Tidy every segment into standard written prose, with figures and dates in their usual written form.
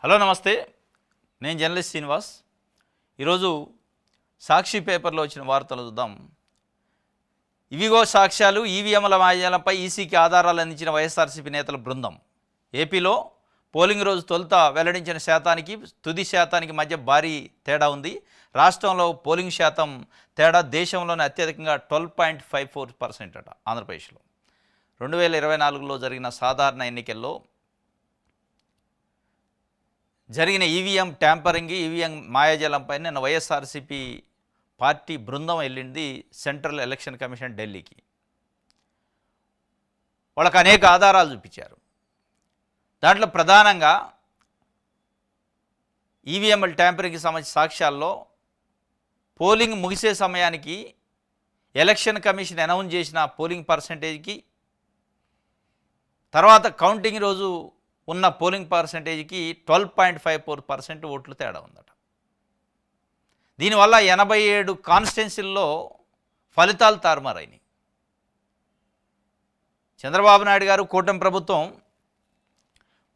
Hello నమస్తే, నేను journalist Srinivas. ఈరోజు సాక్షి పేపర్లో వచ్చిన వార్తలు చూద్దాం. ఇవిగో సాక్ష్యాలు, ఈవీఎంల మాయాలపై ఈసీకి ఆధారాలు అందించిన వైఎస్ఆర్సీపీ నేతల బృందం. ఏపీలో పోలింగ్ రోజు తొలుత వెల్లడించిన శాతానికి తుది శాతానికి మధ్య భారీ తేడా ఉంది. రాష్ట్రంలో పోలింగ్ శాతం తేడా దేశంలోనే అత్యధికంగా 12.54% అట. ఆంధ్రప్రదేశ్లో 2024లో జరిగిన సాధారణ ఎన్నికల్లో జరిగిన ఈవీఎం ట్యాంపరింగ్, ఈవీఎం మాయాజాలంపై నిన్న వైఎస్ఆర్సీపీ పార్టీ బృందం వెళ్ళింది సెంట్రల్ ఎలక్షన్ కమిషన్ ఢిల్లీకి. వాళ్ళకు అనేక ఆధారాలు చూపించారు. దాంట్లో ప్రధానంగా ఈవీఎంల ట్యాంపరింగ్కి సంబంధించిన సాక్ష్యాల్లో పోలింగ్ ముగిసే సమయానికి ఎలక్షన్ కమిషన్ అనౌన్స్ చేసిన పోలింగ్ పర్సంటేజ్కి తర్వాత కౌంటింగ్ రోజు ఉన్న పోలింగ్ పర్సంటేజ్కి 12.54% ఓట్లు తేడా ఉందట. దీనివల్ల 87 కాన్స్టిట్యున్సీల్లో ఫలితాలు తారుమారైనాయి. చంద్రబాబు నాయుడు గారు కూటమి ప్రభుత్వం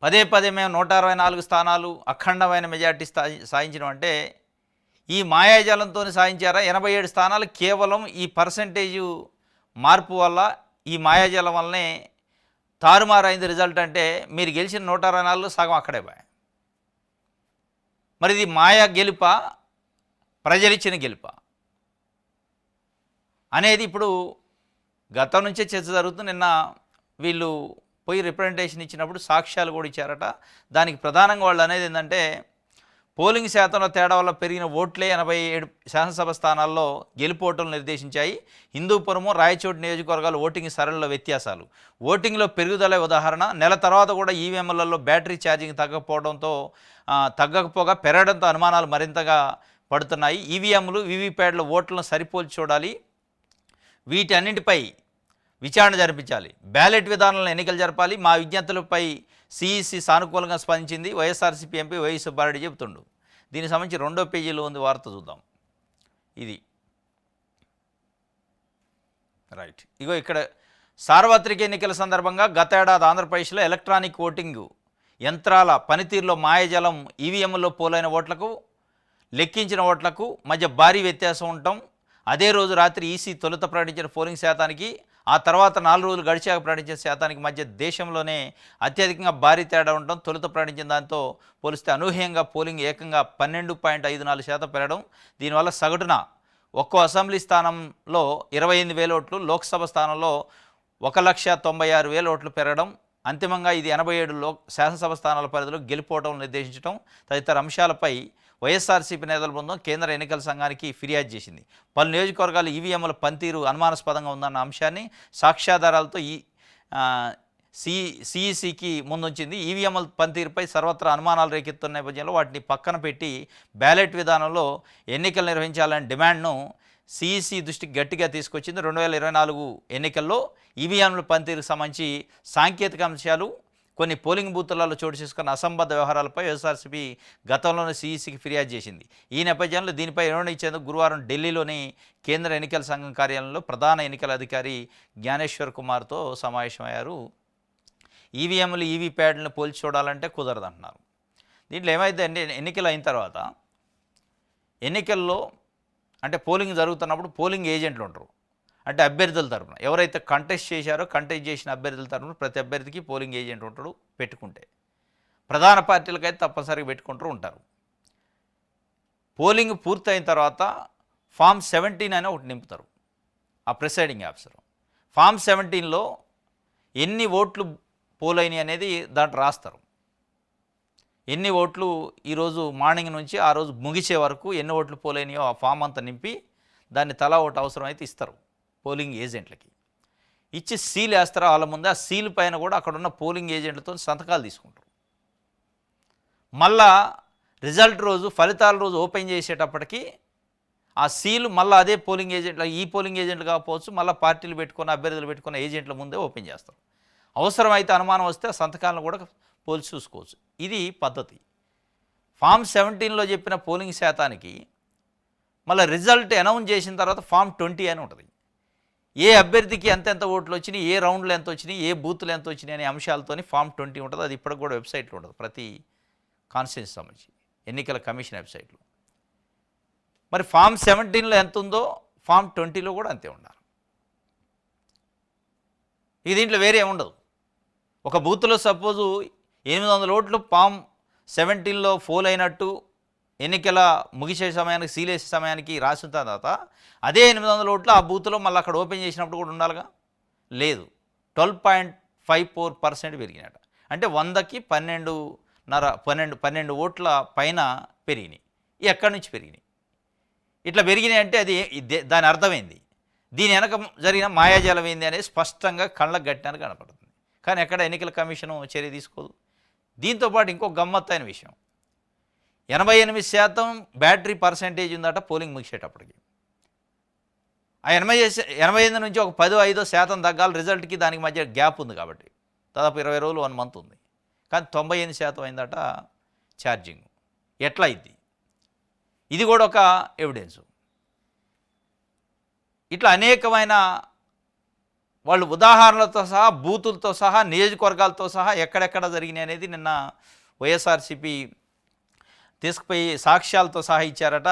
పదే మేము 164 స్థానాలు అఖండమైన మెజార్టీ సాధించడం అంటే ఈ మాయాజాలంతో సాధించారా? 87 స్థానాలు కేవలం ఈ పర్సంటేజు మార్పు వల్ల, ఈ మాయాజాలం వల్లనే తారుమారైంది రిజల్ట్. అంటే మీరు గెలిచిన 164 సగం అక్కడే పోయాయి. మరి ఇది మాయా గెలుపా, ప్రజలిచ్చిన గెలుపా అనేది ఇప్పుడు గతం నుంచే చర్చ జరుగుతుంది. నిన్న వీళ్ళు పోయి రిప్రజెంటేషన్ ఇచ్చినప్పుడు సాక్ష్యాలు కూడా ఇచ్చారట. దానికి ప్రధానంగా వాళ్ళు అనేది ఏంటంటే పోలింగ్ శాతంలో తేడా వల్ల పెరిగిన ఓట్లే 87 శాసనసభ స్థానాల్లో గెలుపు ఓటులు నిర్దేశించాయి. హిందూపురము, రాయచోటి నియోజకవర్గాలు ఓటింగ్ సరళిలో వ్యత్యాసాలు, ఓటింగ్లో పెరుగుదల ఉదాహరణ. నెల తర్వాత కూడా ఈవీఎంలలో బ్యాటరీ ఛార్జింగ్ తగ్గకపోగా పెరగడంతో అనుమానాలు మరింతగా పడుతున్నాయి. ఈవీఎంలు, వీవీప్యాడ్ల ఓట్లను సరిపోల్చి చూడాలి, వీటి అన్నింటిపై విచారణ జరిపించాలి, బ్యాలెట్ విధానంలో ఎన్నికలు జరపాలి. మా విజ్ఞప్తులపై సిఈసి సానుకూలంగా స్పందించింది. వైఎస్ఆర్సీపీ ఎంపీ వై సుబ్బారెడ్డి చెబుతుండు. దీనికి సంబంధించి 2వ పేజీలో ఉంది వార్త, చూద్దాం. ఇది రైట్. ఇగో ఇక్కడ సార్వత్రిక ఎన్నికల సందర్భంగా గత ఏడాది ఆంధ్రప్రదేశ్లో ఎలక్ట్రానిక్ ఓటింగ్ యంత్రాల పనితీరులో మాయాజలం, ఈవీఎంలో పోలైన ఓట్లకు లెక్కించిన ఓట్లకు మధ్య భారీ వ్యత్యాసం ఉండటం, అదే రోజు రాత్రి ఈసీ తొలుత ప్రకటించిన పోలింగ్ శాతానికి ఆ తర్వాత 4 రోజులు గడిచాక ప్రకటించిన శాతానికి మధ్య దేశంలోనే అత్యధికంగా భారీ తేడా ఉండడం, తొలుత ప్రకటించిన దాంతో పోలిస్తే అనూహ్యంగా పోలింగ్ ఏకంగా 12.54% పెరగడం. దీనివల్ల సగటున ఒక్కో అసెంబ్లీ స్థానంలో 28,000 ఓట్లు, లోక్సభ స్థానంలో 1,96,000 ఓట్లు పెరగడం. అంతిమంగా ఇది 87 శాసనసభ స్థానాల పరిధిలో గెలుపోవడం నిర్దేశించడం తదితర అంశాలపై వైఎస్ఆర్సీపీ నేతల బృందం కేంద్ర ఎన్నికల సంఘానికి ఫిర్యాదు చేసింది. పలు నియోజకవర్గాలు ఈవీఎంల పనితీరు అనుమానాస్పదంగా ఉందన్న అంశాన్ని సాక్ష్యాధారాలతో సిఈసికి ముందుంచింది. ఈవీఎంల పనితీరుపై సర్వత్రా అనుమానాలు రేకెత్తున్న నేపథ్యంలో వాటిని పక్కన పెట్టి బ్యాలెట్ విధానంలో ఎన్నికలు నిర్వహించాలనే డిమాండ్ను సిఈసి దృష్టికి గట్టిగా తీసుకొచ్చింది. 2024 ఎన్నికల్లో ఈవీఎంల పనితీరుకు సంబంధించి సాంకేతిక అంశాలు, కొన్ని పోలింగ్ బూతులలో చోటు చేసుకున్న అసంబద్ధ వ్యవహారాలపై వైఎస్ఆర్సీపీ గతంలోనే సిఈసికి ఫిర్యాదు చేసింది. ఈ నేపథ్యంలో దీనిపై వివరణ ఇచ్చేందుకు గురువారం ఢిల్లీలోని కేంద్ర ఎన్నికల సంఘం కార్యాలయంలో ప్రధాన ఎన్నికల అధికారి జ్ఞానేశ్వర్ కుమార్తో సమావేశమయ్యారు. ఈవీఎంలు, ఈవీప్యాడ్లను పోల్చి చూడాలంటే కుదరదంటున్నారు. దీంట్లో ఏమైందంటే ఎన్నికలు అయిన తర్వాత ఎన్నికల్లో అంటే పోలింగ్ జరుగుతున్నప్పుడు పోలింగ్ ఏజెంట్లు ఉంటారు. అంటే అభ్యర్థుల తరఫున ఎవరైతే కంటెస్ట్ చేశారో కంటెస్ట్ చేసిన అభ్యర్థుల తరఫున ప్రతి అభ్యర్థికి పోలింగ్ ఏజెంట్ ఉంటాడు. పెట్టుకుంటే ప్రధాన పార్టీలకైతే తప్పనిసరిగా పెట్టుకుంటూ ఉంటారు. పోలింగ్ పూర్తయిన తర్వాత ఫామ్ 17 అని ఒకటి నింపుతారు ఆ ప్రిసైడింగ్ ఆఫీసర్. ఫామ్ 17లో ఎన్ని ఓట్లు పోలైనవి అనేది దాంట్లో రాస్తారు. ఎన్ని ఓట్లు ఈరోజు మార్నింగ్ నుంచి ఆ రోజు ముగిసే వరకు ఎన్ని ఓట్లు పోలైనయో ఆ ఫామ్ అంతా నింపి దాన్ని తలా ఒకటి అవసరమైతే ఇస్తారు పోలింగ్ ఏజెంట్లకి. ఇచ్చి సీల్ వేస్తారు వాళ్ళ ముందే. ఆ సీల్ పైన కూడా అక్కడ ఉన్న పోలింగ్ ఏజెంట్లతో సంతకాలు తీసుకుంటారు. మళ్ళా రిజల్ట్ రోజు, ఫలితాల రోజు ఓపెన్ చేసేటప్పటికి ఆ సీల్ మళ్ళీ అదే పోలింగ్ ఏజెంట్లు, ఈ పోలింగ్ ఏజెంట్లు కాకపోవచ్చు, మళ్ళీ పార్టీలు పెట్టుకున్న అభ్యర్థులు పెట్టుకున్న ఏజెంట్ల ముందే ఓపెన్ చేస్తారు. అవసరమైతే అనుమానం వస్తే ఆ సంతకాలను కూడా పోల్చి చూసుకోవచ్చు. ఇది పద్ధతి. ఫామ్ 17లో చెప్పిన పోలింగ్ శాతానికి మళ్ళీ రిజల్ట్ అనౌన్స్ చేసిన తర్వాత ఫామ్ 20 అని ఉంటుంది. ఏ అభ్యర్థికి ఎంతెంత ఓట్లు వచ్చినాయి, ఏ రౌండ్లు ఎంత వచ్చినాయి, ఏ బూత్లు ఎంత వచ్చినాయి అనే అంశాలతోని ఫామ్ 20 ఉంటుంది. అది ఇప్పటికి కూడా వెబ్సైట్లో ఉంటుంది. ప్రతి కాన్స్టిట్యూన్సీ సంబంధించి ఎన్నికల కమిషన్ వెబ్సైట్లో. మరి ఫామ్ 17లో ఎంత ఉందో ఫామ్ 20లో కూడా అంతే ఉండాలి. ఇక దీంట్లో వేరే ఉండదు. ఒక బూత్లో సపోజు 800 ఓట్లు ఫామ్ 17లో ఫోల్ అయినట్టు ఎన్నికల ముగిసే సమయానికి సీలేసే సమయానికి రాసిన తర్వాత అదే 800 ఓట్లు ఆ బూత్లో మళ్ళీ అక్కడ ఓపెన్ చేసినప్పుడు కూడా ఉండాలిగా. లేదు, 12.54% పెరిగినట. అంటే 100కి 12 ఓట్ల పైన పెరిగినాయి. ఎక్కడి నుంచి పెరిగినాయి? ఇట్లా పెరిగినాయి అంటే అది దాని అర్థమైంది. దీని వెనక జరిగిన మాయాజాలం ఏంది అనేది స్పష్టంగా కళ్ళకు గట్టినట్టు కనపడుతుంది. కానీ ఎక్కడ ఎన్నికల కమిషను చర్య తీసుకోదు. దీంతోపాటు ఇంకో గమ్మత్తైన విషయం, 88% బ్యాటరీ పర్సెంటేజ్ ఉందట పోలింగ్ ముగిసేటప్పటికి. ఆ 88 నుంచి ఒక 10-5% తగ్గాలి రిజల్ట్కి, దానికి మధ్య గ్యాప్ ఉంది కాబట్టి దాదాపు 20 రోజులు 1 మంత్ ఉంది. కానీ 98% అయిందట ఛార్జింగ్. ఎట్లా అయింది? ఇది కూడా ఒక ఎవిడెన్సు. ఇట్లా అనేకమైన వాళ్ళు ఉదాహరణలతో సహా బూతులతో సహా నియోజకవర్గాలతో సహా ఎక్కడెక్కడ జరిగినాయి అనేది నిన్న వైఎస్ఆర్సీపీ తీసుకుపోయి సాక్ష్యాలతో సహా ఇచ్చారట.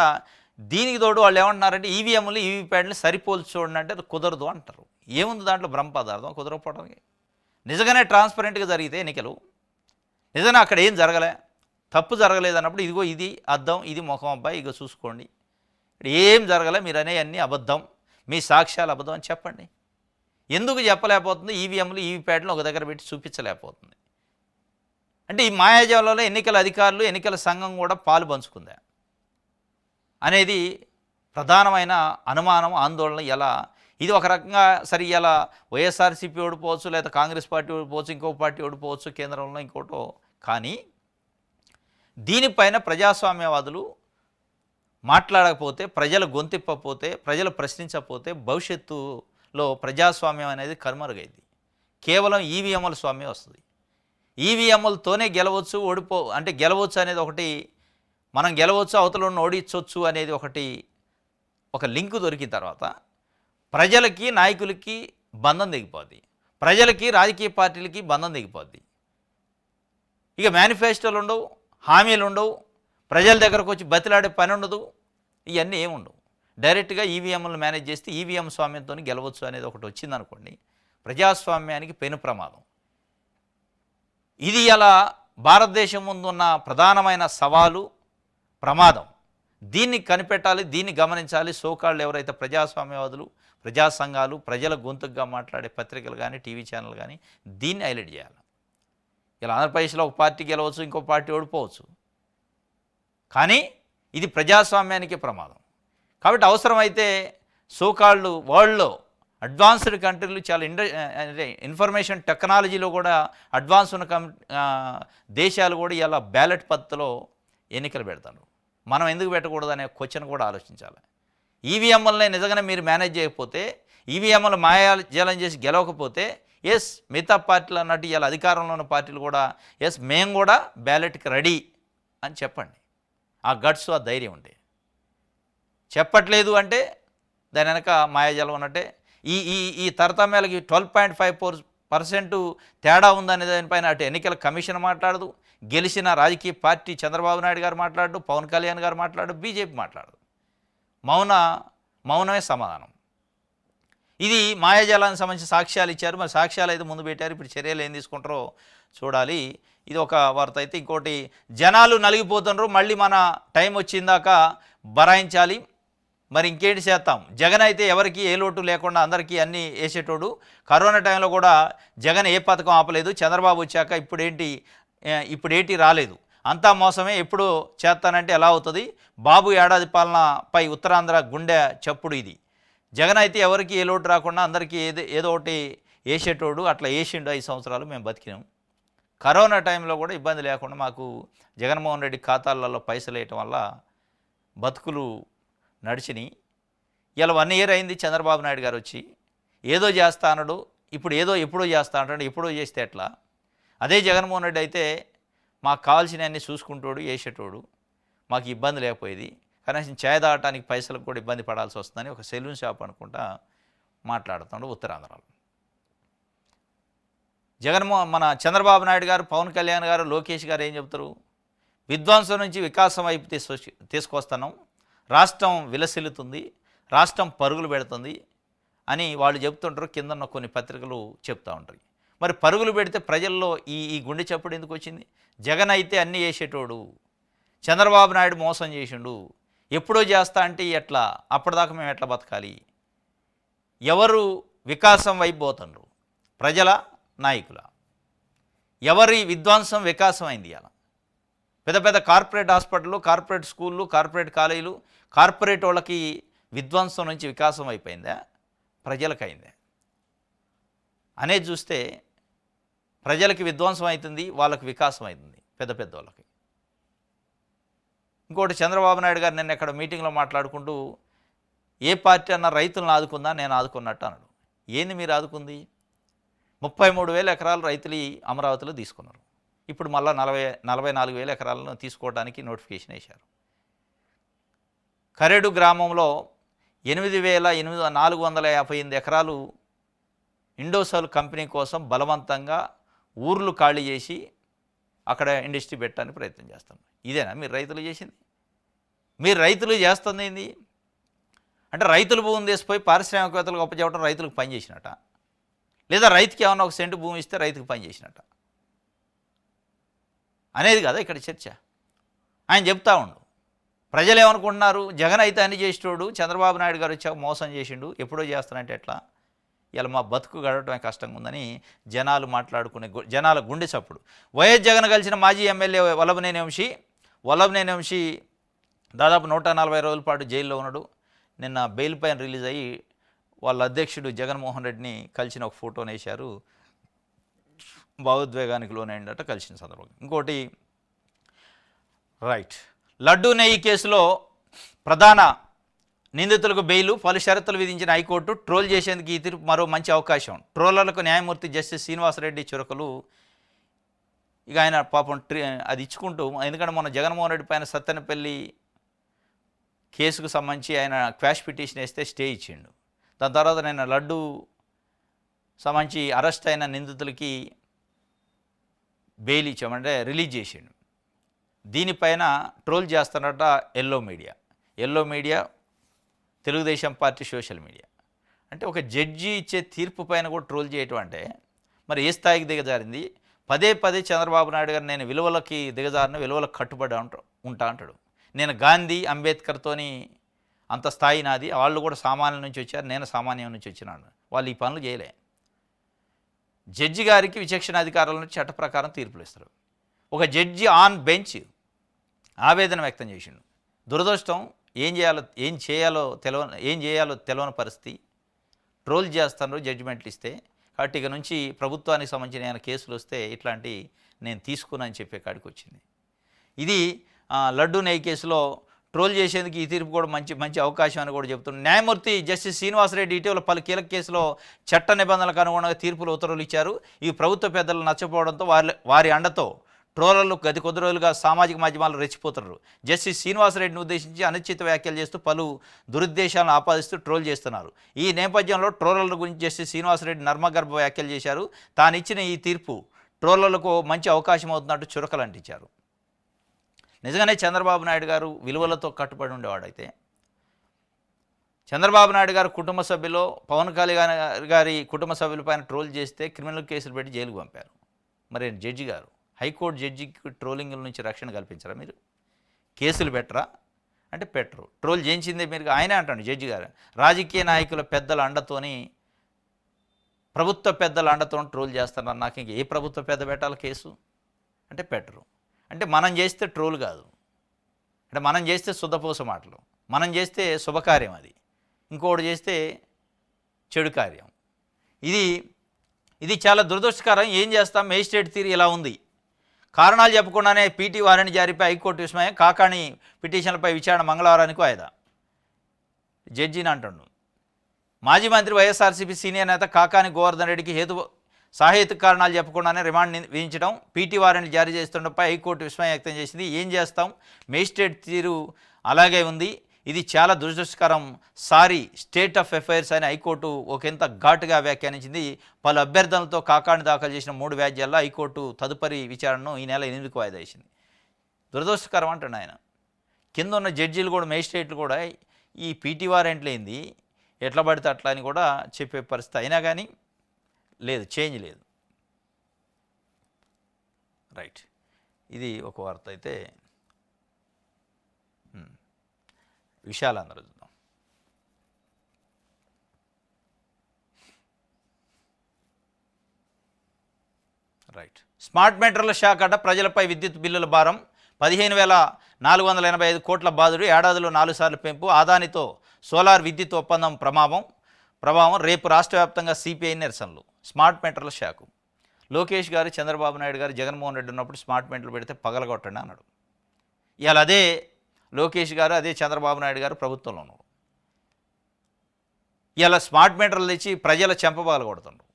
దీనికి తోడు వాళ్ళు ఏమంటున్నారంటే ఈవీఎంలు ఈవీప్యాడ్లు సరిపోల్చి చూడండి అంటే అది కుదరదు అంటారు. ఏముంది దాంట్లో భ్రమ పదార్థం? కుదరకపోవడానికి నిజంగానే ట్రాన్స్పరెంట్గా జరిగితే ఎన్నికలు, నిజంగా అక్కడ ఏం జరగలే, తప్పు జరగలేదు అన్నప్పుడు ఇదిగో ఇది అద్దం, ఇది ముఖం అబ్బాయి, ఇగో చూసుకోండి, ఇక్కడ ఏం జరగలే, మీరు అనేవన్నీ అబద్ధం, మీ సాక్ష్యాలు అబద్ధం అని చెప్పండి. ఎందుకు చెప్పలేకపోతుంది? ఈవీఎంలు ఈవీప్యాడ్లు ఒక దగ్గర పెట్టి చూపించలేకపోతుంది. అంటే ఈ మాయాజాలంలో ఎన్నికల అధికారులు ఎన్నికల సంఘం కూడా పాలు పంచుకుందా అనేది ప్రధానమైన అనుమానం, ఆందోళన. ఎలా ఇది ఒక రకంగా సరి ఇలా వైఎస్ఆర్సీపీ ఓడిపోవచ్చు, లేదా కాంగ్రెస్ పార్టీ ఓడిపోవచ్చు, ఇంకో పార్టీ ఓడిపోవచ్చు, కేంద్రంలో ఇంకోటో. కానీ దీనిపైన ప్రజాస్వామ్యవాదులు మాట్లాడకపోతే, ప్రజలు గొంతిప్పకపోతే, ప్రజలు ప్రశ్నించకపోతే భవిష్యత్తులో ప్రజాస్వామ్యం అనేది కనుమరుగైంది. కేవలం ఈవీఎంల స్వామ్యం వస్తుంది. ఈవీఎంలతోనే గెలవచ్చు, అంటే గెలవచ్చు అనేది ఒకటి, మనం గెలవచ్చు, అవతలను ఓడించవచ్చు అనేది ఒకటి, ఒక లింకు దొరికిన తర్వాత ప్రజలకి నాయకులకి బంధం దిగిపోద్ది, ప్రజలకి రాజకీయ పార్టీలకి బంధం దిగిపోద్ది. ఇక మేనిఫెస్టోలు ఉండవు, హామీలు ఉండవు, ప్రజల దగ్గరకు వచ్చి బతిలాడే పని ఉండదు, ఇవన్నీ ఏముండవు. డైరెక్ట్గా ఈవీఎంలను మేనేజ్ చేస్తే ఈవీఎం స్వామ్యంతో గెలవచ్చు అనేది ఒకటి వచ్చిందనుకోండి, ప్రజాస్వామ్యానికి పెను ప్రమాదం. ఇది అలా భారతదేశం ముందున్న ప్రధానమైన సవాలు, ప్రమాదం. దీన్ని కనిపెట్టాలి, దీన్ని గమనించాలి. సోకాళ్ళు ఎవరైతే ప్రజాస్వామ్యవాదులు, ప్రజా సంఘాలు, ప్రజల గొంతుగా మాట్లాడే పత్రికలు కానీ టీవీ ఛానల్ కానీ దీన్ని హైలైట్ చేయాలి. ఇలా ఆంధ్రప్రదేశ్లో ఒక పార్టీ గెలవచ్చు, ఇంకో పార్టీ ఓడిపోవచ్చు, కానీ ఇది ప్రజాస్వామ్యానికి ప్రమాదం. కాబట్టి అవసరమైతే సోకాళ్ళు వరల్డ్లో అడ్వాన్స్డ్ కంట్రీలు చాలా ఇన్ఫర్మేషన్ టెక్నాలజీలో కూడా అడ్వాన్స్ ఉన్న దేశాలు కూడా ఇలా బ్యాలెట్ పద్ధతిలో ఎన్నికలు పెడతారు. మనం ఎందుకు పెట్టకూడదు అనే క్వశ్చన్ కూడా ఆలోచించాలి. ఈవీఎంలనే నిజంగానే మీరు మేనేజ్ చేయకపోతే, ఈవీఎంలు మాయాజాలం చేసి గెలవకపోతే, ఎస్ మిగతా పార్టీలు అన్నట్టు ఇలా అధికారంలో ఉన్న పార్టీలు కూడా ఎస్ మేము కూడా బ్యాలెట్కి రెడీ అని చెప్పండి. ఆ గట్స్, ఆ ధైర్యం ఉంటే. చెప్పట్లేదు అంటే దాని వెనక మాయాజాలం ఉన్నట్టే. ఈ ఈ ఈ తరతమ్యాలకి 12.54% తేడా ఉందనే దానిపైన అటు ఎన్నికల కమిషన్ మాట్లాడదు, గెలిచిన రాజకీయ పార్టీ చంద్రబాబు నాయుడు గారు మాట్లాడు, పవన్ కళ్యాణ్ గారు మాట్లాడు, బీజేపీ మాట్లాడదు. మౌనమే సమాధానం. ఇది మాయాజాలానికి సంబంధించిన సాక్ష్యాలు ఇచ్చారు. మరి సాక్ష్యాలు అయితే ముందు పెట్టారు, ఇప్పుడు చర్యలు ఏం తీసుకుంటారో చూడాలి. ఇది ఒక వార్త అయితే. ఇంకోటి, జనాలు నలిగిపోతున్నారు, మళ్ళీ మన టైం వచ్చిందాక బరాయించాలి, మరి ఇంకేంటి చేస్తాం. జగన్ అయితే ఎవరికి ఏ లోటు లేకుండా అందరికీ అన్నీ వేసేటోడు. కరోనా టైంలో కూడా జగన్ ఏ పథకం ఆపలేదు. చంద్రబాబు వచ్చాక ఇప్పుడేటి రాలేదు, అంతా మోసమే, ఎప్పుడు చేస్తానంటే ఎలా అవుతుంది. బాబు ఏడాది పాలనపై ఉత్తరాంధ్ర గుండె చప్పుడు. ఇది జగన్ అయితే ఎవరికి ఏ లోటు రాకుండా అందరికీ ఏదో ఒకటి వేసేటోడు. అట్లా వేసిండు 5 సంవత్సరాలు మేము బతికినాం. కరోనా టైంలో కూడా ఇబ్బంది లేకుండా మాకు జగన్మోహన్ రెడ్డి ఖాతాలలో పైసలు వేయటం వల్ల బతుకులు నడిచినాయి. ఇలా 1 ఇయర్ అయింది చంద్రబాబు నాయుడు గారు వచ్చి. ఏదో చేస్తా అన్నాడు, ఇప్పుడు ఎప్పుడో చేస్తా అంటాడు. ఎప్పుడో చేస్తే ఎట్లా? అదే జగన్మోహన్ రెడ్డి అయితే మాకు కావాల్సినవన్నీ చూసుకుంటాడు, వేసేటోడు, మాకు ఇబ్బంది లేకపోయేది. కనీసం ఛాయ్ తాగటానికి పైసలకు కూడా ఇబ్బంది పడాల్సి వస్తుందని ఒక సెలూన్ షాప్ అనుకుంటా మాట్లాడుతున్నాడు ఉత్తరాంధ్రలో. మన చంద్రబాబు నాయుడు గారు, పవన్ కళ్యాణ్ గారు, లోకేష్ గారు ఏం చెప్తారు? విధ్వంసం నుంచి వికాసం వైపు తీసుకొస్తున్నాం, రాష్ట్రం విలసిల్లుతుంది, రాష్ట్రం పరుగులు పెడుతుంది అని వాళ్ళు చెప్తుంటారు. కిందన్న కొన్ని పత్రికలు చెప్తూ ఉంటాయి. మరి పరుగులు పెడితే ప్రజల్లో ఈ గుండె చప్పుడు ఎందుకు వచ్చింది? జగన్ అయితే అన్నీ చేసేటోడు, చంద్రబాబు నాయుడు మోసం చేసిండు, ఎప్పుడో చేస్తా అంటే ఎట్లా, అప్పటిదాకా మేము ఎట్లా బతకాలి? ఎవరు వికాసం వైపు పోతుండ్రు? ప్రజల నాయకుల? ఎవరి విధ్వంసం వికాసం అయింది? అలా పెద్ద పెద్ద కార్పొరేట్ హాస్పిటళ్ళు, కార్పొరేట్ స్కూళ్ళు, కార్పొరేట్ కాలేజీలు, కార్పొరేట్ వాళ్ళకి విధ్వంసం నుంచి వికాసం అయిపోయిందా, ప్రజలకు అయిందా అనేది చూస్తే ప్రజలకి విధ్వంసం అవుతుంది, వాళ్ళకి వికాసం అవుతుంది, పెద్ద పెద్ద వాళ్ళకి. ఇంకోటి, చంద్రబాబు నాయుడు గారు నిన్న ఎక్కడ మీటింగ్లో మాట్లాడుకుంటూ ఏ పార్టీ అన్న రైతులను ఆదుకుందా, నేను ఆదుకున్నట్టు అన్నాడు. ఏంది మీరు ఆదుకుంది? 33,000 ఎకరాలు రైతులు అమరావతిలో తీసుకున్నారు. ఇప్పుడు మళ్ళీ 44,000 ఎకరాలను తీసుకోవడానికి నోటిఫికేషన్ వేశారు. కరేడు గ్రామంలో 8,458 ఎకరాలు ఇండోసోల్ కంపెనీ కోసం బలవంతంగా ఊర్లు ఖాళీ చేసి అక్కడ ఇండస్ట్రీ పెట్టడానికి ప్రయత్నం చేస్తాం. ఇదేనా మీరు రైతులు చేసింది? మీరు రైతులు చేస్తుంది ఏంది అంటే, రైతులు భూమిని తీసిపోయి పారిశ్రామికవేత్తలకు అప్పచెప్పడం రైతులకు పని చేసినట్ట, లేదా రైతుకి ఏమన్నా ఒక సెంటు భూమి ఇస్తే రైతుకు పని చేసినట్ట అనేది కదా ఇక్కడ చర్చ. ఆయన చెప్తా ఉండు, ప్రజలు ఏమనుకుంటున్నారు? జగన్ అయితే అన్ని చేసేటోడు, చంద్రబాబు నాయుడు గారు వచ్చాక మోసం చేసిండు, ఎప్పుడో చేస్తానంటే ఎట్లా? ఇలా మా బతుకు గడవటమే కష్టంగా ఉందని జనాలు మాట్లాడుకునే జనాల గుండె చప్పుడు. వైఎస్ జగన్ కలిసిన మాజీ ఎమ్మెల్యే వల్లభనేని వంశీ దాదాపు 140 రోజుల పాటు జైల్లో ఉన్నాడు. నిన్న బెయిల్ పైన రిలీజ్ అయ్యి వాళ్ళ అధ్యక్షుడు జగన్మోహన్ రెడ్డిని కలిసిన ఒక ఫోటోని వేశారు. భావోద్వేగానికి లోనైందట కలిసిన సందర్భంగా. ఇంకోటి, రైట్, లడ్డూ నెయ్యి కేసులో ప్రధాన నిందితులకు బెయిలు, పలు షరతులు విధించిన హైకోర్టు. ట్రోల్ చేసేందుకు ఈ తీర్పు మరో మంచి అవకాశం. ట్రోలర్లకు న్యాయమూర్తి జస్టిస్ శ్రీనివాసరెడ్డి చురకలు. ఇక ఆయన పాపం అది ఇచ్చుకుంటూ, ఎందుకంటే మన జగన్మోహన్ రెడ్డి పైన సత్తెనపల్లి కేసుకు సంబంధించి ఆయన క్వాష్ పిటిషన్ వేస్తే స్టే ఇచ్చిండు. దాని తర్వాత నేను లడ్డు సంబంధించి అరెస్ట్ అయిన నిందితులకి బెయిల్ ఇచ్చామంటే రిలీజ్ చేసిండు. దీనిపైన ట్రోల్ చేస్తున్నట్ట yellow media, Telugu Desam party social media. అంటే ఒక జడ్జి ఇచ్చే తీర్పు పైన కూడా ట్రోల్ చేయటం అంటే మరి ఏ స్థాయికి దిగజారింది? పదే చంద్రబాబు నాయుడు గారు నేను విలువలకి దిగజారిన, విలువలకు కట్టుబడి ఉంటా అంటాడు. నేను గాంధీ, అంబేద్కర్తోని అంత స్థాయి నాది, వాళ్ళు కూడా సామాన్యుల నుంచి వచ్చారు, నేను సామాన్యం నుంచి వచ్చినాను, వాళ్ళు ఈ పనులు చేయలే. జడ్జి గారికి విచక్షణ అధికారుల నుంచి చట్ట ప్రకారం తీర్పులు ఇస్తారు. ఒక జడ్జి ఆన్ బెంచ్ ఆవేదన వ్యక్తం చేసిండు. దురదృష్టం, ఏం చేయాలో తెలియని పరిస్థితి. ట్రోల్ చేస్తాను జడ్జిమెంట్లు ఇస్తే. కాబట్టి ఇక నుంచి ప్రభుత్వానికి సంబంధించిన ఏమైనా కేసులు వస్తే ఇట్లాంటి నేను తీసుకున్నాను చెప్పే కాడికి వచ్చింది. ఇది లడ్డూ నెయ్యి కేసులో ట్రోల్ చేసేందుకు ఈ తీర్పు కూడా మంచి అవకాశం అని కూడా చెబుతున్నారు. న్యాయమూర్తి జస్టిస్ శ్రీనివాసరెడ్డి ఇటీవల పలు కీలక కేసులో చట్ట నిబంధనలకు అనుగుణంగా తీర్పులు ఉత్తర్వులు ఇచ్చారు. ఈ ప్రభుత్వ పెద్దలు నచ్చపోవడంతో వారి అండతో ట్రోలర్లు గది కొద్ది రోజులుగా సామాజిక మాధ్యమాలు రెచ్చిపోతున్నారు. జస్టిస్ శ్రీనివాసరెడ్డిని ఉద్దేశించి అనుచిత వ్యాఖ్యలు చేస్తూ పలు దురుద్దేశాలను ఆపాదిస్తూ ట్రోల్ చేస్తున్నారు. ఈ నేపథ్యంలో ట్రోలర్ల గురించి జస్టిస్ శ్రీనివాసరెడ్డి నర్మగర్భ వ్యాఖ్యలు చేశారు. తాను ఇచ్చిన ఈ తీర్పు ట్రోలర్లకు మంచి అవకాశం అవుతున్నట్టు చురకలు అంటించారు. నిజంగానే చంద్రబాబు నాయుడు గారు విలువలతో కట్టుబడి ఉండేవాడైతే, చంద్రబాబు నాయుడు గారు కుటుంబ సభ్యులు, పవన్ కళ్యాణ్ గారి కుటుంబ సభ్యులపైన ట్రోల్ చేస్తే క్రిమినల్ కేసులు పెట్టి జైలుకు పంపారు. మరి జడ్జి గారు, హైకోర్టు జడ్జికి ట్రోలింగ్ల నుంచి రక్షణ కల్పించరా? మీరు కేసులు పెట్టరా అంటే పెట్టరు. ట్రోల్ చేయించిందే మీరు. ఆయనే అంటాడు జడ్జి గారు, రాజకీయ నాయకుల పెద్దల అండతోని, ప్రభుత్వ పెద్దల అండతో ట్రోల్ చేస్తున్నారు. నాకు ఇంక ఏ ప్రభుత్వ పెద్ద పెట్టాలి కేసు అంటే పెట్టరు. అంటే మనం చేస్తే ట్రోల్ కాదు, అంటే మనం చేస్తే శుద్ధపూస మాటలు, మనం చేస్తే శుభకార్యం, అది ఇంకోటి చేస్తే చెడు కార్యం. ఇది చాలా దురదృష్టకరం. ఏం చేస్తాం? మేజిస్ట్రేట్ తీరు ఇలా ఉంది. కారణాలు చెప్పకుండానే పీటీ వారెంట్ జారీపై హైకోర్టు విస్మయం. కాకాణి పిటిషన్లపై విచారణ మంగళవారానికి వాయిదా. జడ్జిని అంటుండు, మాజీ మంత్రి వైఎస్ఆర్సీపీ సీనియర్ నేత కాకాని గోవర్ధన్ రెడ్డికి సాహేతుక కారణాలు చెప్పకుండానే రిమాండ్ విధించడం, పీటీ వారెంట్ జారీ చేస్తుండపై హైకోర్టు విస్మయం వ్యక్తం చేసింది. ఏం చేస్తాం? మేజిస్ట్రేట్ తీరు అలాగే ఉంది, ఇది చాలా దురదృష్టకరం, సారీ స్టేట్ ఆఫ్ అఫైర్స్ అని హైకోర్టు ఒకంత ఘాటుగా వ్యాఖ్యానించింది. పలు అభ్యర్థనలతో కాకాని దాఖలు చేసిన 3 వ్యాజ్యాల్లో హైకోర్టు తదుపరి విచారణను ఈ నెల 8కు వాయిదా వేసింది. దురదృష్టకరం అంటాడు ఆయన. కింద ఉన్న జడ్జీలు కూడా, మేజిస్ట్రేట్లు కూడా ఈ పీటీ వారెంట్లు ఏంది, ఎట్లా పడితే అట్లా అని కూడా చెప్పే పరిస్థితి. అయినా కానీ లేదు, చేంజ్ లేదు. రైట్, ఇది ఒక వార్త. అయితే విషయాలు అందరూ చూద్దాం. రైట్, స్మార్ట్ మీటర్ల శాఖ అట ప్రజలపై విద్యుత్ బిల్లుల భారం 15,485 కోట్ల బాధుడు, ఏడాదిలో 4 సార్లు పెంపు, ఆదానితో సోలార్ విద్యుత్ ఒప్పందం ప్రభావం రేపు రాష్ట్ర వ్యాప్తంగా సిపిఐ నిరసనలు. స్మార్ట్ మీటర్ల శాఖ లోకేష్ గారు, చంద్రబాబు నాయుడు గారు, జగన్మోహన్ రెడ్డి ఉన్నప్పుడు స్మార్ట్ మీటర్లు పెడితే పగలగొట్టండి అన్నాడు. ఇవాళ అదే లోకేష్ గారు, అదే చంద్రబాబు నాయుడు గారు ప్రభుత్వంలో ఉన్నారు. ఇలా స్మార్ట్ మీటర్లు తెచ్చి ప్రజల చెంప పగలగొడుతున్నారు.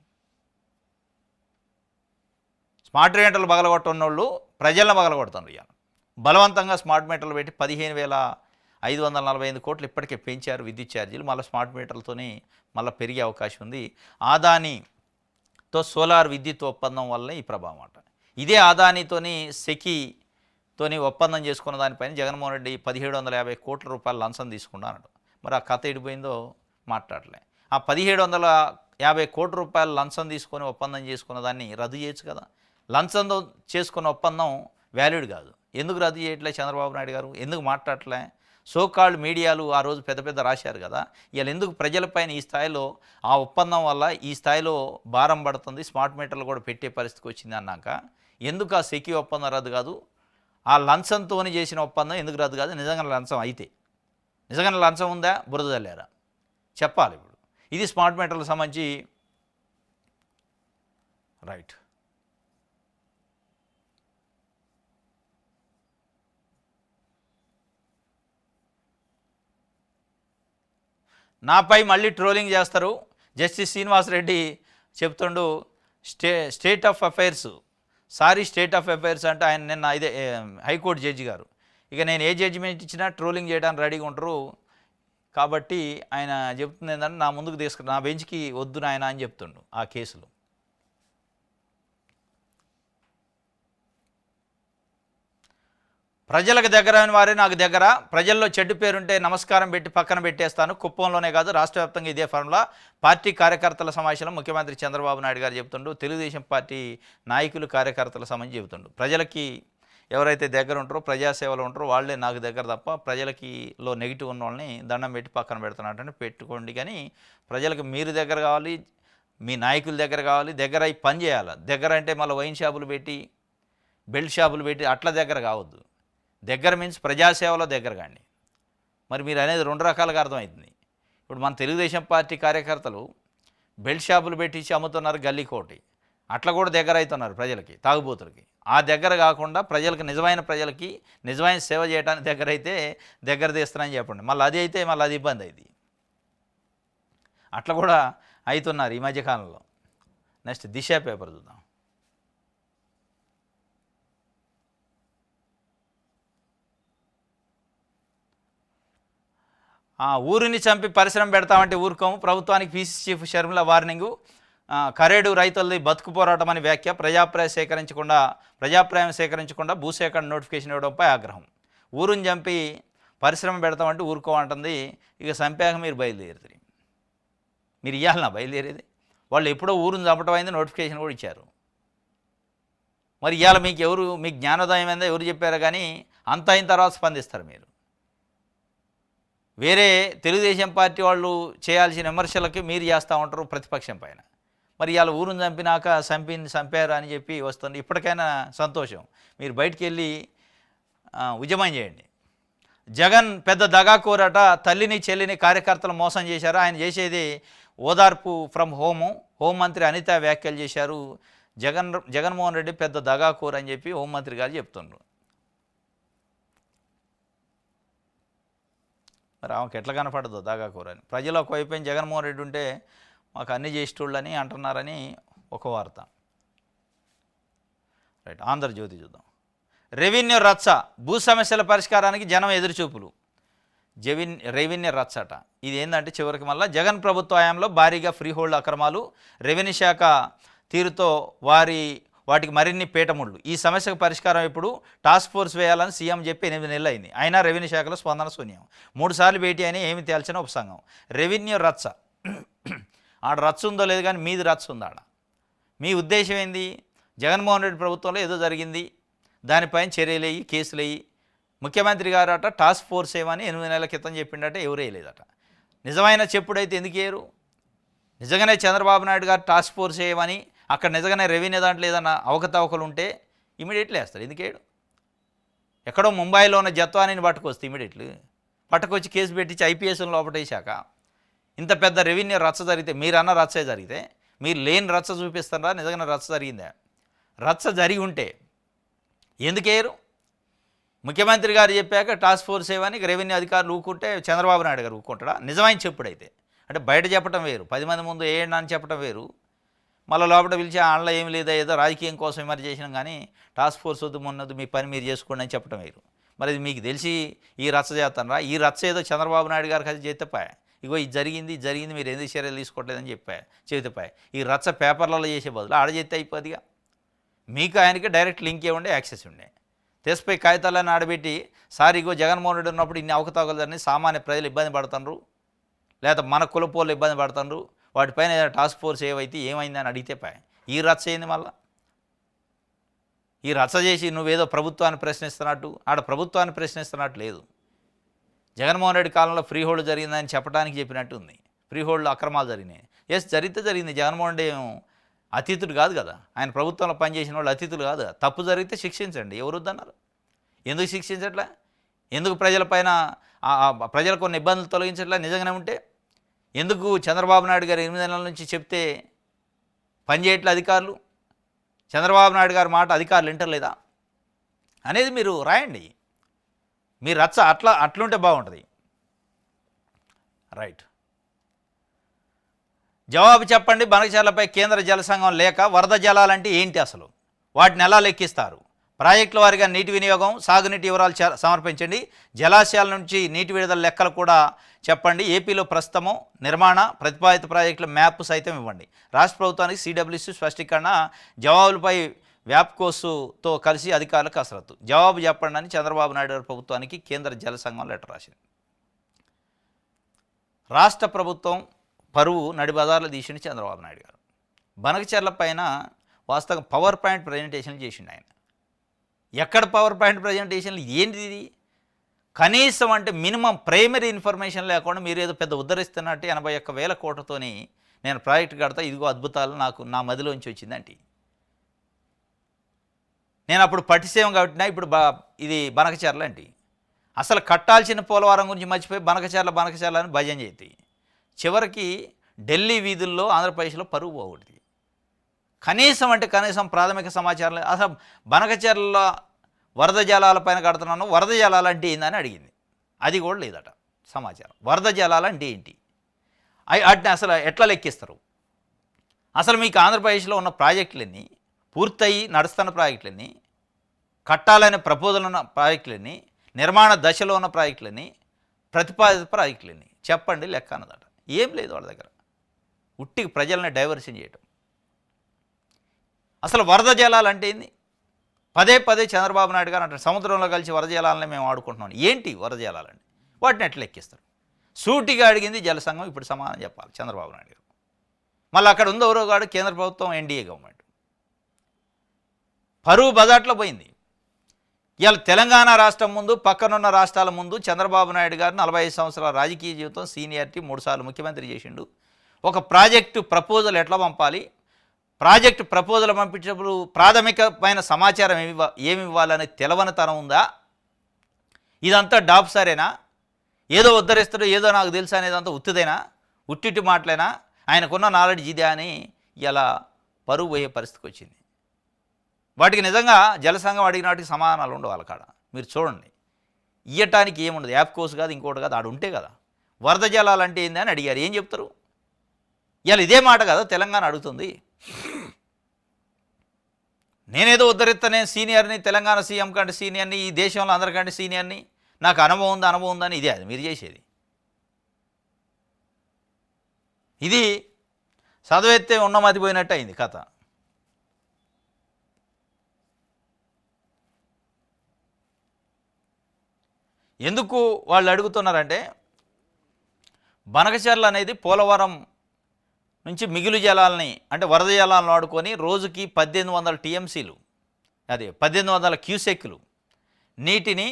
స్మార్ట్ మీటర్లు పగలగొట్టున్న వాళ్ళు ప్రజలను పగలగొడుతున్నారు. ఇవాళ బలవంతంగా స్మార్ట్ మీటర్లు పెట్టి 15,545 కోట్లు ఇప్పటికే పెంచారు విద్యుత్ ఛార్జీలు. మళ్ళీ స్మార్ట్ మీటర్లతోని మళ్ళీ పెరిగే అవకాశం ఉంది. ఆదానితో సోలార్ విద్యుత్ ఒప్పందం వల్లనే ఈ ప్రభావం అంట. ఇదే ఆదానితోని సెకీతోని ఒప్పందం చేసుకున్న దానిపైన జగన్మోహన్ రెడ్డి 1750 కోట్ల రూపాయలు లంచం తీసుకున్నాడు. మరి ఆ కథ ఎడిపోయిందో మాట్లాడలే. ఆ 1750 కోట్ల రూపాయలు లంచం తీసుకొని ఒప్పందం చేసుకున్న దాన్ని రద్దు చేయొచ్చు కదా. లంచంతో చేసుకున్న ఒప్పందం వ్యాలిడ్ కాదు. ఎందుకు రద్దు చేయట్లే చంద్రబాబు నాయుడు గారు? ఎందుకు మాట్లాడలే? సోకాల్డ్ మీడియాలు ఆ రోజు పెద్ద రాశారు కదా. ఇవాళ ఎందుకు ప్రజలపైన ఈ స్థాయిలో ఆ ఒప్పందం వల్ల ఈ స్థాయిలో భారం పడుతుంది, స్మార్ట్ మీటర్లు కూడా పెట్టే పరిస్థితికి వచ్చింది అన్నాక ఎందుకు ఆ సెకీ ఒప్పందం రద్దు కాదు? ఆ లంచంతో చేసిన ఒప్పందం ఎందుకు రద్దు కాదు? నిజంగా లంచం అయితే, నిజంగా లంచం ఉందా, బురద చల్లారా చెప్పాలి. ఇప్పుడు ఇది స్మార్ట్ మీటర్లకు సంబంధించి. రైట్, నాపై మళ్ళీ ట్రోలింగ్ చేస్తారు. జస్టిస్ శ్రీనివాసరెడ్డి చెప్తుండు స్టేట్ ఆఫ్ అఫైర్స్ అంటే ఆయన నిన్న ఇదే హైకోర్టు జడ్జి గారు, ఇక నేను ఏ జడ్జిమెంట్ ఇచ్చినా ట్రోలింగ్ చేయడానికి రెడీగా ఉంటారు కాబట్టి ఆయన చెప్తుంది ఏంటంటే నా ముందుకు నా బెంచ్కి వద్దు నాయన అని చెప్తుండు ఆ కేసులో. ప్రజలకు దగ్గర అయిన వారే నాకు దగ్గర, ప్రజల్లో చెడ్డు పేరుంటే నమస్కారం పెట్టి పక్కన పెట్టేస్తాను. కుప్పంలోనే కాదు రాష్ట్ర వ్యాప్తంగా ఇదే ఫార్ములా. పార్టీ కార్యకర్తల సమావేశంలో ముఖ్యమంత్రి చంద్రబాబు నాయుడు గారు చెబుతుండు. తెలుగుదేశం పార్టీ నాయకులు కార్యకర్తల సంబంధించి చెబుతుండు. ప్రజలకి ఎవరైతే దగ్గర ఉంటారో, ప్రజాసేవలో ఉంటారో వాళ్ళే నాకు దగ్గర తప్ప ప్రజలకిలో నెగిటివ్ ఉన్న వాళ్ళని దండం పెట్టి పక్కన పెడుతున్నట్టు పెట్టుకోండి. కానీ ప్రజలకు మీరు దగ్గర కావాలి, మీ నాయకుల దగ్గర కావాలి, దగ్గర అయి పని చేయాలి. దగ్గర అంటే మళ్ళీ వైన్ షాపులు పెట్టి, బెల్ట్ షాపులు పెట్టి అట్లా దగ్గర కావద్దు. దగ్గర మీన్స్ ప్రజాసేవలో దగ్గర కాండి. మరి మీరు అనేది 2 రకాలుగా అర్థమవుతుంది. ఇప్పుడు మన తెలుగుదేశం పార్టీ కార్యకర్తలు బెల్ట్ షాపులు పెట్టించి అమ్ముతున్నారు గల్లీకోటి, అట్లా కూడా దగ్గర అవుతున్నారు ప్రజలకి, తాగుబోతులకి. ఆ దగ్గర కాకుండా ప్రజలకి, నిజమైన ప్రజలకి నిజమైన సేవ చేయడానికి దగ్గర అయితే దగ్గర తీస్తున్నారని చెప్పండి. మళ్ళీ అది అయితే మళ్ళీ అది ఇబ్బంది అయింది. అట్లా కూడా అవుతున్నారు ఈ మధ్యకాలంలో. నెక్స్ట్ దిశ పేపర్ చూద్దాం. ఊరిని చంపి పరిశ్రమ పెడతామంటే ఊరుకోము, ప్రభుత్వానికి PC chief Sharmila warning. Karedu రైతులది బతుకు పోరాటం అని వ్యాఖ్య. ప్రజాప్రాయం సేకరించకుండా భూసేకరణ నోటిఫికేషన్ ఇవ్వడంపై ఆగ్రహం. ఊరిని చంపి పరిశ్రమ పెడతామంటే ఊరుకోమంటుంది. ఇక చంపాక మీరు బయలుదేరుతుంది. మీరు ఇవ్వాలన్నా బయలుదేరేది? వాళ్ళు ఎప్పుడో ఊరిని చంపటం అయింది, నోటిఫికేషన్ కూడా ఇచ్చారు. మరి ఇవాళ మీకు జ్ఞానోదయం అయిందా ఎవరు చెప్పారు? కానీ అంత అయిన తర్వాత స్పందిస్తారు మీరు. వేరే తెలుగుదేశం పార్టీ వాళ్ళు చేయాల్సిన విమర్శలకి మీరు చేస్తూ ఉంటారు ప్రతిపక్షం పైన. మరి ఇవాళ ఊరుని చంపినాక చంపారు అని చెప్పి వస్తుంది. ఇప్పటికైనా సంతోషం, మీరు బయటికి వెళ్ళి ఉద్యమం చేయండి. జగన్ పెద్ద దగాకోరట, తల్లిని చెల్లిని కార్యకర్తలు మోసం చేశారు. ఆయన చేసేది ఓదార్పు ఫ్రమ్ హోంమంత్రి అనిత వ్యాఖ్యలు చేశారు. జగన్మోహన్ రెడ్డి పెద్ద దగాకోర్ అని చెప్పి హోంమంత్రి గారు చెప్తున్నారు. మరి ఆమెకు ఎట్లా కనపడదో దగాకోర్ అని. ప్రజలు ఒకవైపు జగన్మోహన్ రెడ్డి ఉంటే మాకు అన్ని చేసేటోళ్ళని అంటున్నారని ఒక వార్త. రైట్, ఆంధ్రజ్యోతి చూద్దాం. రెవెన్యూ రచ్చ, భూ సమస్యల పరిష్కారానికి జనం ఎదురుచూపులు. రెవెన్యూ రచ్చట. ఇది ఏంటంటే చివరికి మళ్ళీ జగన్ ప్రభుత్వ హయాంలో భారీగా ఫ్రీ హోల్డ్ అక్రమాలు, రెవెన్యూ శాఖ తీరుతో వాటికి మరిన్ని పీటముళ్ళు. ఈ సమస్యకు పరిష్కారం ఇప్పుడు టాస్క్ ఫోర్స్ వేయాలని సీఎం చెప్పి 8 నెలలు అయింది. అయినా రెవెన్యూ శాఖలో స్పందన శూన్యం. 3 సార్లు భేటీ అయినా ఏమి తేల్చిన ఉపసంఘం. రెవెన్యూ రచ్చ ఆడ రచ్చ ఉందో లేదు కానీ మీది రచ్చ ఉంది ఆడ. మీ ఉద్దేశం ఏంది? జగన్మోహన్ రెడ్డి ప్రభుత్వంలో ఏదో జరిగింది, దానిపైన చర్యలేయి, కేసులేయి. ముఖ్యమంత్రి గారు అట టాస్క్ ఫోర్స్ ఏమని 8 నెలల క్రితం చెప్పిండట, ఎవరు వేయలేదట. నిజమైన చెప్పుడైతే ఎందుకు వేయరు? నిజంగానే చంద్రబాబు నాయుడు గారు టాస్క్ ఫోర్స్ చేయమని అక్కడ నిజంగానే రెవెన్యూ దాంట్లో ఏదన్నా అవకతవకలు ఉంటే ఇమీడియట్లీ వేస్తారు. ఎందుకేడు? ఎక్కడో ముంబైలో ఉన్న జత్వానిని పట్టుకొస్తే ఇమీడియట్లీ పట్టుకొచ్చి కేసు పెట్టించి ఐపీఎస్ను లోపటేశాక ఇంత పెద్ద రెవెన్యూ రచ్చ జరిగితే, మీరన్న రచ్చే జరిగితే మీరు లేని రచ్చ చూపిస్తారా? నిజంగానే రచ్చ జరిగిందా? రచ్చ జరిగి ఉంటే ఎందుకేరు? ముఖ్యమంత్రి గారు చెప్పాక టాస్క్ ఫోర్స్ ఏమని రెవెన్యూ అధికారులు ఊకుంటే చంద్రబాబు నాయుడు గారు ఊకుంటాడా? నిజమైన చెప్పుడైతే. అంటే బయట చెప్పడం వేరు, 10 మంది ముందు ఏనా అని చెప్పడం వేరు. మళ్ళీ లోపల పిలిచి ఆళ్ళ ఏమి లేదా, ఏదో రాజకీయం కోసం విమర్శ చేసినాం కానీ టాస్క్ ఫోర్స్ వద్దు, మొన్నది మీ పని మీరు చేసుకోండి అని చెప్పడం వేరు. మరి ఇది మీకు తెలిసి ఈ రచ్చ చేస్తానరా? ఈ రచ్చ ఏదో చంద్రబాబు నాయుడు గారికి అది చేతపాయ, ఇగో ఇది జరిగింది మీరు ఎందుకు చర్యలు తీసుకోవట్లేదని చెబితేపాయ. ఈ రచ్చ పేపర్లలో చేసే బదులు ఆడ చేస్తే అయిపోద్దిగా. మీకు ఆయనకి డైరెక్ట్ లింక్ ఉండే, యాక్సెస్ ఉండే. తెసిపోయి కాగితాలను ఆడబెట్టి, సార్ ఇగో జగన్మోహన్ రెడ్డి ఉన్నప్పుడు ఇన్ని అవకతవకలు జరిగినాయి, సామాన్య ప్రజలు ఇబ్బంది పడుతున్నారు, లేదా మన కులపోళ్ళు ఇబ్బంది పడుతున్నారు, వాటిపైన టాస్క్ ఫోర్స్ ఏమైందని అడిగితే పాయ. ఈ రచ్చ అయింది. మళ్ళీ ఈ రచ్చ చేసి నువ్వేదో ప్రభుత్వాన్ని ప్రశ్నిస్తున్నట్టు, ఆడ ప్రభుత్వాన్ని ప్రశ్నిస్తున్నట్టు లేదు. జగన్మోహన్ రెడ్డి కాలంలో ఫ్రీ హోల్డ్ జరిగిందని చెప్పడానికి చెప్పినట్టు ఉంది. ఫ్రీ హోల్డ్లో అక్రమాలు జరిగినాయి. జరిగితే జరిగింది. జగన్మోహన్ రెడ్డి అతీతుడు కాదు కదా, ఆయన ప్రభుత్వంలో పనిచేసిన వాళ్ళు అతీతులు కాదు. తప్పు జరిగితే శిక్షించండి, ఎవరు వద్దన్నారు? ఎందుకు శిక్షించట్లే? ఎందుకు ప్రజలపైన ప్రజలకు కొన్ని ఇబ్బందులు తొలగించట్లే? నిజంగానే ఉంటే ఎందుకు చంద్రబాబు నాయుడు గారు 8 నెలల నుంచి చెప్తే పనిచేయట్లే అధికారులు? చంద్రబాబు నాయుడు గారి మాట అధికారులు వింటలేదా అనేది మీరు రాయండి. మీ రచ్చ అట్లుంటే బాగుంటుంది. రైట్. జవాబు చెప్పండి. బనకచర్లపై కేంద్ర జల సంఘం లేఖ. వరద జలాలంటే ఏంటి అసలు? వాటిని ఎలా లెక్కిస్తారు? ప్రాజెక్టుల వారీగా నీటి వినియోగం, సాగునీటి వివరాలు సమర్పించండి. జలాశయాల నుంచి నీటి విడుదల లెక్కలు కూడా చెప్పండి. ఏపీలో ప్రస్తుతము నిర్మాణ ప్రతిపాదిత ప్రాజెక్టుల మ్యాప్ సైతం ఇవ్వండి. రాష్ట్ర ప్రభుత్వానికి సిడబ్ల్యూసీ స్పష్టీకరణ. జవాబులపై వ్యాప్కోస్తో కలిసి అధికారులకు కసరత్తు. జవాబు చెప్పండి అని చంద్రబాబు నాయుడు గారి ప్రభుత్వానికి కేంద్ర జల సంఘం లెటర్ రాసింది. రాష్ట్ర ప్రభుత్వం పరువు నడిబజార్లు తీసిండి చంద్రబాబు నాయుడు గారు. బనకచర్ల పైన వాస్తవంగా పవర్ పాయింట్ ప్రజెంటేషన్లు చేసిండు ఆయన. ఎక్కడ పవర్ పాయింట్ ప్రజెంటేషన్లు? ఏంటిది ఇది? కనీసం అంటే మినిమం ప్రైమరీ ఇన్ఫర్మేషన్ లేకుండా మీరు ఏదో పెద్ద ఉద్ధరిస్తున్నట్టు 81,000 కోట్లతోని నేను ప్రాజెక్ట్ కడతా, ఇదిగో అద్భుతాలు నాకు నా మదిలోంచి వచ్చిందంటే. నేను అప్పుడు పట్టిసేవం కట్టినా, ఇప్పుడు ఇది బనకచర్ల అంటే అసలు కట్టాల్సిన పోలవరం గురించి మర్చిపోయి బనకచర్ల అని భజన చేతి చివరికి ఢిల్లీ వీధుల్లో ఆంధ్రప్రదేశ్లో పరువు పోగొట్టి. కనీసం ప్రాథమిక సమాచారం అసలు బనకచర్ల వరద జలాలపైన కడుతున్నాను, వరద జలాలు అంటే ఏందని అడిగింది. అది కూడా లేదట సమాచారం. వరద జలాలు అంటే ఏంటి? వాటిని అసలు ఎట్లా లెక్కిస్తారు? అసలు మీకు ఆంధ్రప్రదేశ్లో ఉన్న ప్రాజెక్టులన్నీ, పూర్తయి నడుస్తున్న ప్రాజెక్టులన్నీ, కట్టాలనే ప్రపోజల్ ఉన్న ప్రాజెక్టులన్నీ, నిర్మాణ దశలో ఉన్న ప్రాజెక్టులన్నీ, ప్రతిపాదిత ప్రాజెక్టులన్నీ చెప్పండి లెక్క అన్నదట. ఏం లేదు వాళ్ళ దగ్గర. ఉట్టికి ప్రజల్ని డైవర్షన్ చేయటం. అసలు వరద జలాలు అంటే ఏంది? పదే చంద్రబాబు నాయుడు గారు అంటారు సముద్రంలో కలిసి వరద జలాలని మేము ఆడుకుంటున్నాం. ఏంటి వరద జలాలండి? వాటిని ఎట్లా ఎక్కిస్తారు? సూటిగా అడిగింది జలసంఘం. ఇప్పుడు సమాధానం చెప్పాలి చంద్రబాబు నాయుడు గారు. మళ్ళీ అక్కడ ఉందో ఎవరోగాడు కేంద్ర ప్రభుత్వం, ఎన్డీఏ గవర్నమెంట్. పరువు బజాట్లో పోయింది. ఇవాళ తెలంగాణ రాష్ట్రం ముందు, పక్కనున్న రాష్ట్రాల ముందు చంద్రబాబు నాయుడు గారు 45 సంవత్సరాల రాజకీయ జీవితం, సీనియారిటీ, 3 సార్లు ముఖ్యమంత్రి చేసిండు. ఒక ప్రాజెక్టు ప్రపోజల్ ఎట్లా పంపాలి, ప్రాజెక్టు ప్రపోజల్ పంపించినప్పుడు ప్రాథమికమైన సమాచారం ఏమి ఇవ్వాలనే తెలవనితనం ఉందా? ఇదంతా డాబ్ సరేనా? ఏదో ఉద్ధరిస్తాడో ఏదో నాకు తెలుసు అనేదంతా ఉత్తుదేనా? ఉట్టిటి మాటలేనా? ఆయనకున్న నాలెడ్జ్ ఇదే అని ఇలా పరువు పోయే పరిస్థితికి వచ్చింది. వాటికి నిజంగా జలసంఘం అడిగిన వాటికి సమాధానాలు ఉండవు వాళ్ళ కాడ. మీరు చూడండి, ఇయ్యటానికి ఏముండదు. యాప్ కోర్సు కాదు, ఇంకోటి కాదు, ఆడు ఉంటే కదా. వరద జలాలు అంటే ఏంది అని అడిగారు. ఏం చెప్తారు? ఇవాళ ఇదే మాట కదా తెలంగాణ అడుగుతుంది. నేనేదో ఉద్ధరిస్తా, నేను సీనియర్ని, తెలంగాణ సీఎం కంటే సీనియర్ని, ఈ దేశంలో అందరికంటే సీనియర్ని, నాకు అనుభవం ఉందని ఇదే అది మీరు చేసేది. ఇది చదివేస్తే ఉన్నమతిపోయినట్టు అయింది కథ. ఎందుకు వాళ్ళు అడుగుతున్నారంటే బనకచెర్ల అనేది పోలవరం నుంచి మిగులు జలాలని అంటే వరద జలాలను వాడుకొని రోజుకి 1800 టీఎంసీలు, అదే 1800 క్యూసెక్లు నీటిని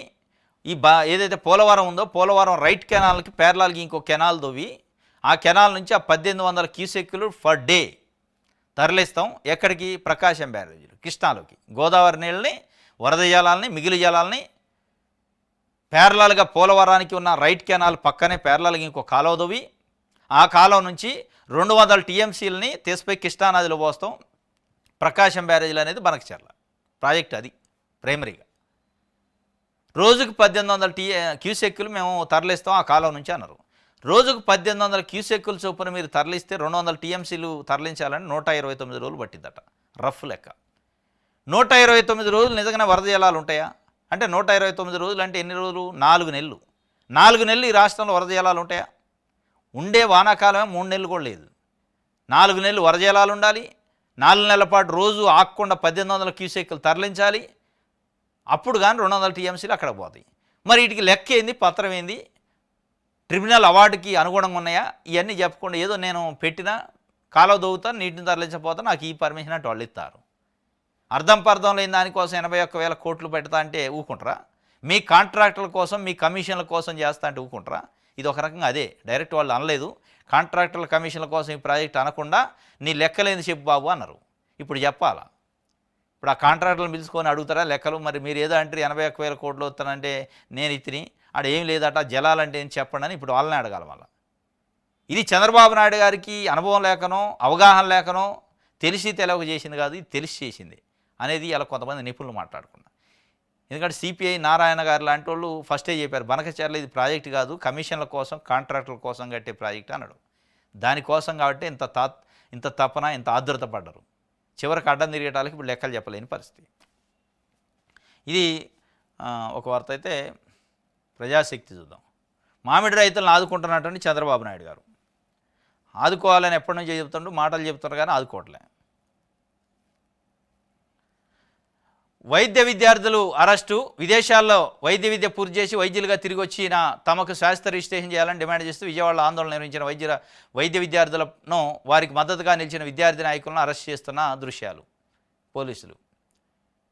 ఏదైతే పోలవరం ఉందో పోలవరం రైట్ కెనాల్కి పేర్లాల్కి ఇంకో కెనాల్ దొవ్వి ఆ కెనాల్ నుంచి ఆ 1800 క్యూసెక్లు ఫర్ డే తరలిస్తాం. ఎక్కడికి? ప్రకాశం బ్యారేజీలు కృష్ణాలోకి. గోదావరి నీళ్ళని వరద జలాలని మిగులు జలాలని పేర్లాల్గా పోలవరానికి ఉన్న రైట్ కెనాల్ పక్కనే పేర్లాల్కి ఇంకో కాలువ దొవ్వి ఆ కాలువ నుంచి 200 టీఎంసీలని తీసిపోయి కృష్ణానదిలో పోస్తాం. ప్రకాశం బ్యారేజీలు అనేది బనకచెర్ల ప్రాజెక్ట్, అది ప్రైమరీగా. రోజుకు 1800 క్యూసెక్కులు మేము తరలిస్తాం ఆ కాలువ నుంచి అన్నారు. రోజుకు 1800 క్యూసెక్కుల చొప్పున మీరు తరలిస్తే 200 టీఎంసీలు తరలించాలని 129 రోజులు పట్టిందట రఫ్ లెక్క. 129 రోజులు నిజంగానే వరద జలాలు ఉంటాయా అంటే 129 రోజులు అంటే ఎన్ని రోజులు? 4 నెలలు. 4 నెలలు ఈ రాష్ట్రంలో వరద జలాలు ఉంటాయా? ఉండే వానాకాలమే 3 నెలలు కూడా లేదు. 4 నెలలు వరద జలాలు ఉండాలి. 4 నెలల పాటు రోజు ఆగకుండా 1800 క్యూసెక్కులు తరలించాలి. అప్పుడు కానీ 200 టీఎంసీలు అక్కడ పోతాయి. మరి వీటికి లెక్క ఏంది, పత్రం ఏంది, ట్రిబ్యునల్ అవార్డుకి అనుగుణంగా ఉన్నాయా? ఇవన్నీ చెప్పకుండా ఏదో నేను పెట్టిన కాలువ దవ్వుతాను నీటిని తరలించకపోతే నాకు ఈ పర్మిషన్ అంటే వాళ్ళు ఇస్తారు. అర్థం పర్థం లేని దానికోసం 81,000 కోట్లు పెడతా అంటే ఊకుంటారా? మీ కాంట్రాక్టుల కోసం మీ కమిషన్ల కోసం చేస్తా అంటే ఊకుంటారా? ఇది ఒక రకంగా అదే, డైరెక్ట్ వాళ్ళు అనలేదు. కాంట్రాక్టర్ల కమిషన్ల కోసం ఈ ప్రాజెక్ట్ అనకుండా నీ లెక్కలేని చెప్పు బాబు అన్నారు. ఇప్పుడు చెప్పాలా? ఇప్పుడు ఆ కాంట్రాక్టర్లను పిలుచుకొని అడుగుతారా లెక్కలు? మరి మీరు ఏదో అంటే 81,000 కోట్లు వస్తానంటే నేను ఇతిని ఆడ ఏం లేదట జలాలంటే ఏం చెప్పండి అని ఇప్పుడు వాళ్ళని అడగాలి. మళ్ళీ ఇది చంద్రబాబు నాయుడు గారికి అనుభవం లేకనో అవగాహన లేకనో తెలిసి తెలవక చేసింది కాదు, ఇది తెలిసి చేసింది అనేది ఇలా కొంతమంది నిపుణులు మాట్లాడుకున్నారు. ఎందుకంటే సిపిఐ నారాయణ గారు లాంటి వాళ్ళు ఫస్టే చెప్పారు బనకచెర్ల ఇది ప్రాజెక్ట్ కాదు, కమిషన్ల కోసం కాంట్రాక్టుల కోసం కట్టే ప్రాజెక్ట్ అన్నాడు. దానికోసం కాబట్టి ఇంత తపన ఇంత ఆదురత పడ్డారు. చివరికి అడ్డం తిరిగేటాలకి ఇప్పుడు లెక్కలు చెప్పలేని పరిస్థితి. ఇది ఒక వార్త. అయితే ప్రజాశక్తి చూద్దాం. మామిడి రైతులను ఆదుకుంటున్నటువంటి చంద్రబాబు నాయుడు గారు ఆదుకోవాలని ఎప్పటి నుంచో చెబుతుండ్రు, మాటలు చెబుతున్నారు కానీ ఆదుకోవట్లే. వైద్య విద్యార్థులు అరెస్టు. విదేశాల్లో వైద్య విద్య పూర్తి చేసి వైద్యులుగా తిరిగి వచ్చిన తమకు శాస్త్ర రిజిస్ట్రేషన్ చేయాలని డిమాండ్ చేస్తూ విజయవాడలో ఆందోళన నిర్వహించిన వైద్య విద్యార్థులను వారికి మద్దతుగా నిలిచిన విద్యార్థి నాయకులను అరెస్ట్ చేస్తున్న దృశ్యాలు పోలీసులు.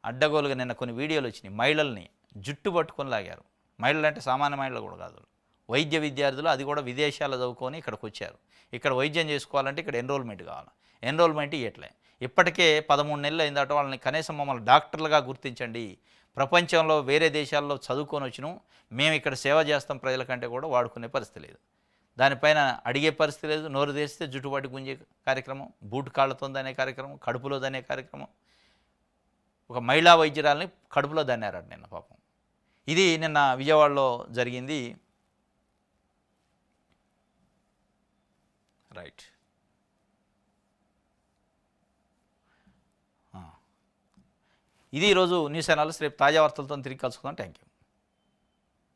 అడ్డగోలుగా నిన్న కొన్ని వీడియోలు వచ్చినాయి. మహిళల్ని జుట్టు పట్టుకొని లాగారు. మహిళలు అంటే సామాన్య మహిళలు కూడా కాదు, వైద్య విద్యార్థులు, అది కూడా విదేశాల్లో చదువుకొని ఇక్కడికి వచ్చారు. ఇక్కడ వైద్యం చేసుకోవాలంటే ఇక్కడ ఎన్రోల్మెంట్ కావాలి. ఎన్రోల్మెంట్ ఇవ్వట్లే. ఇప్పటికే 13 నెలలు అయిందట. వాళ్ళని కనీసం మమ్మల్ని డాక్టర్లుగా గుర్తించండి, ప్రపంచంలో వేరే దేశాల్లో చదువుకొని వచ్చినాం, మేము ఇక్కడ సేవ చేస్తాం ప్రజలకంటే కూడా వాడుకునే పరిస్థితి లేదు. దానిపైన అడిగే పరిస్థితి లేదు. నోరు తెరిస్తే జుట్టుబాటు గుంజే కార్యక్రమం, బూట్ కాళ్ళతోందనే కార్యక్రమం, కడుపులో దనే కార్యక్రమం. ఒక మహిళా వైద్యురాలని కడుపులో దన్నారట నిన్న పాపం. ఇది నిన్న విజయవాడలో జరిగింది. రైట్. ఇది ఈరోజు న్యూస్ అనాలిసిస్. రేపు తాజా వార్తలతో తిరిగి కలుసుకుందాం. Thank you.